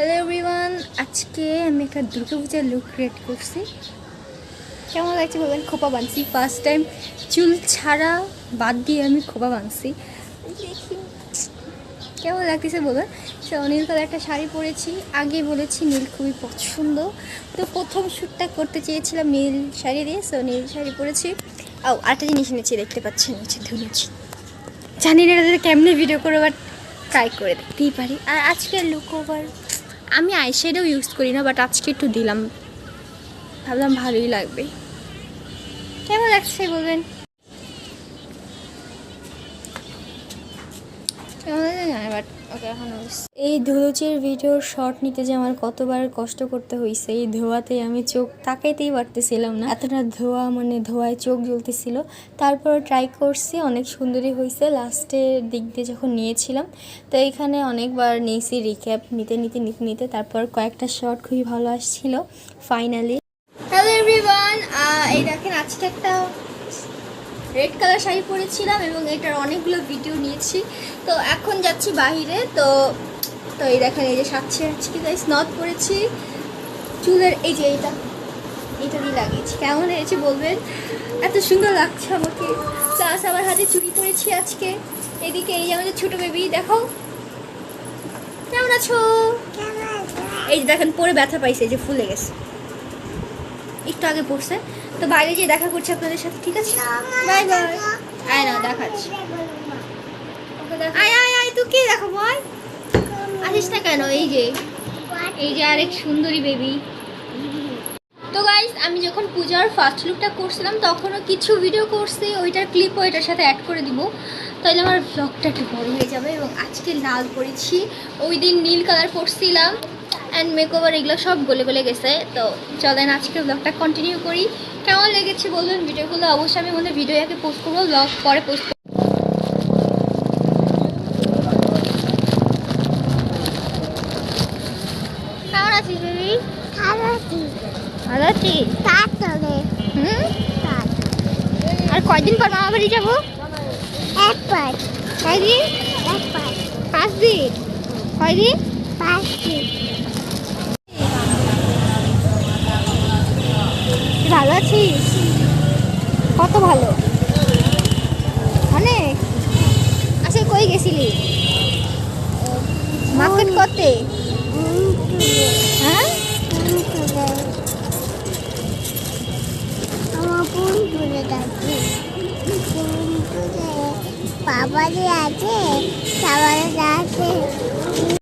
Hello everyone, আজকে আমি একটা দুর্গাপূজার লুক ক্রিয়েট করছি। কেমন লাগছে বলবেন? খোপা বাঁধছি, ফার্স্ট টাইম চুল ছাড়া বাদ দিয়ে আমি খোপা বাঁধছি। দেখি কেমন লাগতেছে বলবেন। সো নীল কালার একটা শাড়ি পরেছি, আগে বলেছি নীল খুবই পছন্দ, তো প্রথম শ্যুটটা করতে চেয়েছিলাম নীল শাড়ি দিয়ে। সো নীল শাড়ি পরেছি। আরেকটা জিনিস এনেছি, দেখতে পাচ্ছেন হচ্ছে ধুনুচি। জানি না এটা কেমনি ভিডিও করে, বাট ট্রাই করে দেখতেই পারি। আর আজকের লুক ওভার, আমি আইশ্যাডো ইউজ করি না, বাট আজকে একটু দিলাম, ভাবলাম ভালোই লাগবে। কেমন লাগছে বলবেন? এই ধুলুচির ভিডিওর শর্ট নিতে যে আমার কতবার কষ্ট করতে হয়েছে। এই ধোয়াতে আমি চোখ তাকাইতেই পারতেছিলাম না, এতটা ধোয়া, মানে ধোয়ায় চোখ জ্বলতেছিল। তারপর ট্রাই করছি, অনেক সুন্দরই হয়েছে। লাস্টের দিক দিয়ে যখন নিয়েছিলাম, তো এখানে অনেকবার নিয়েছি রিক্যাপ নিতে নিতে নিতে নিতে, তারপর কয়েকটা শর্ট খুবই ভালো আসছিল ফাইনালি। হ্যালো এভরিওয়ান, এই দেখেন আজকে একটা রেড কালার শাড়ি পরেছিলাম এবং এটার অনেকগুলো ভিডিও নিয়েছি। তো এখন যাচ্ছি বাহিরে। তো তো এই দেখেন, এই যে সাথে আজকে গাইস নথ পরেছি, চুলের এই যে এটা দিয়ে লাগিয়েছি। কেমন হয়েছে বলবেন? এত সুন্দর লাগছে আমাকে। প্লাস আমার হাতে চুড়ি পরেছি আজকে। এদিকে এই যে আমাদের ছোটো বেবি, দেখো কেমন আছো। এই যে দেখেন পরে ব্যথা পাইছে, যে ফুলে গেছে, একটু আগে পড়ছে। তো বাইরে যেয়ে দেখা করছি আপনাদের সাথে, ঠিক আছে? Bye bye. আয় না দেখাচ্ছি, আয় আয় আয়, তুই কি দেখো ভাই, আসিস না কেন? এই যে আরেক সুন্দরী বেবি। তো গাইস, আমি যখন পূজার ফার্স্ট লুকটা করছিলাম তখনও কিছু ভিডিও করছি, ওইটার ক্লিপও এটার সাথে অ্যাড করে দিব, তাহলে আমার ব্লগটা একটু বড় হয়ে যাবে। এবং আজকে লাল পরেছি, ওই দিন নীল কালার পরছিলাম, অ্যান্ড মেকওভার এগুলো সব গলে গলে গেছে। তো চলেন আজকে ব্লগটা কন্টিনিউ করি। কেমন লেগেছে বলবেন ভিডিওগুলো? অবশ্যই আমি মনে ভিডিও আগে পোস্ট করবো, ব্লগ পরে পোস্ট করবো। কেমন আছিস বেবি? ভালো আছি। আর কয়দিন পর মামা বাড়ি যাবো? কয়দিন? 5 দিন। কয়দিন? 5 দিন। ভালো আছিস? কত ভালো, অনেক। আচ্ছা কই গেছিলি মার্কেট করতে? হ্যাঁ, বাবারে আছে, সবার আছে।